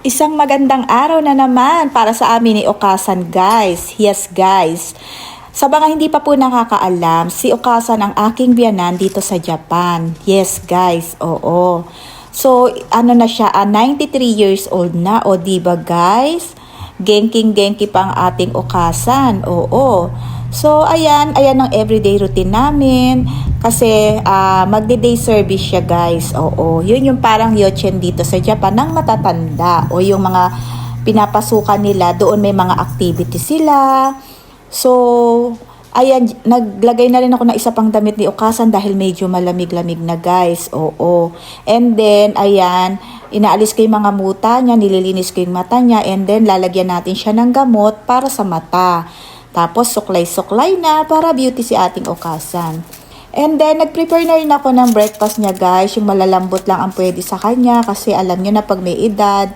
Isang magandang araw na naman para sa amin ni Okasan guys. Yes guys. Sa mga hindi pa po nakakaalam, si Okasan ang aking biyanan dito sa Japan. Yes guys, oo. So ano na siya, 93 years old na. O diba guys? Genking-genki pa ang ating Okasan. Oo. So ayan ang everyday routine namin. Kasi magde-day service siya guys. Oo, yun yung parang yochen dito sa Japan ng matatanda. O yung mga pinapasukan nila, doon may mga activity sila. So, ayan, naglagay na rin ako ng isa pang damit ni Okasan dahil medyo malamig-lamig na guys. Oo. And then, ayan, inaalis ko yung mga muta niya, nililinis ko yung mata niya, and then lalagyan natin siya ng gamot para sa mata. Tapos, suklay-suklay na para beauty si ating Okasan. And then, nag-prepare na rin ako ng breakfast niya guys. Yung malalambot lang ang pwede sa kanya kasi alam niyo na pag may edad,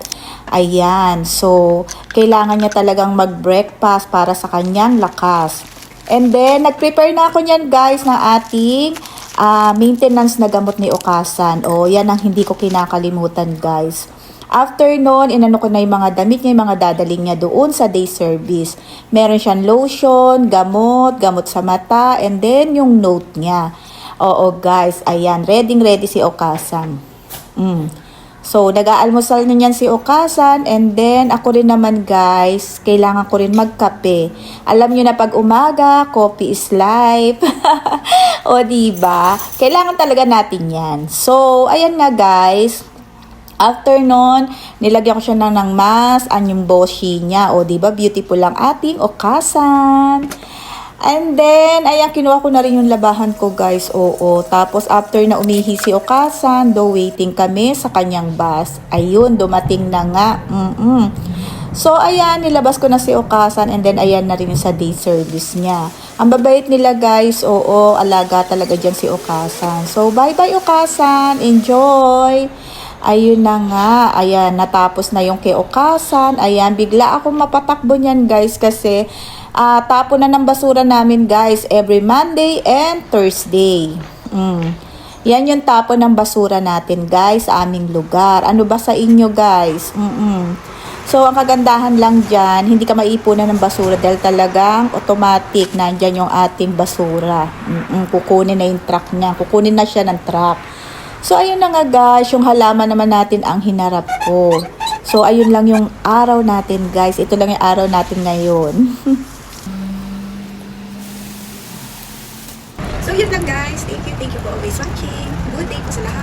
ayan. So, kailangan niya talagang mag-breakfast para sa kanyang lakas. And then, nag-prepare na ako niyan guys ng ating maintenance na gamot ni Okasan. O, yan ang hindi ko kinakalimutan guys. After nun, inano ko na yung mga damit niya, yung mga dadaling niya doon sa day service. Meron siyang lotion, gamot sa mata, and then yung note niya. Oo guys, ayan, ready si Okasan. So, nag-aalmusal na niyan si Okasan, and then ako rin naman guys, kailangan ko rin magkape. Alam niyo na pag umaga, coffee is life. O diba? Kailangan talaga natin yan. So, ayan nga guys. After nun, nilagyan ko siya ng mask, yung boshi niya. O, diba? Beautiful lang ating Okasan. And then, ayan, kinuha ko na rin yung labahan ko, guys. Oo. Tapos, after na umihi si Okasan, waiting kami sa kanyang bus. Ayun, dumating na nga. So, ayan, nilabas ko na si Okasan. And then, ayan na rin yung sa day service niya. Ang babait nila, guys. Oo, alaga talaga dyan si Okasan. So, bye-bye, Okasan. Enjoy! Ayun na nga, ayan, natapos na yung kay Okasan. Ayan, bigla akong mapatakbo niyan guys kasi tapo na ng basura namin guys every Monday and Thursday. Yan yung tapo ng basura natin guys sa aming lugar. Ano ba sa inyo guys? So, ang kagandahan lang dyan, hindi ka maipunan ng basura dahil talagang automatic nandyan yung ating basura. Kukunin na yung truck niya. Kukunin na siya ng truck. So, ayun na nga guys, yung halaman naman natin ang hinarap ko. So, ayun lang yung araw natin guys. Ito lang yung araw natin ngayon. So, yun lang guys. Thank you for always watching. Good day po sa lahat.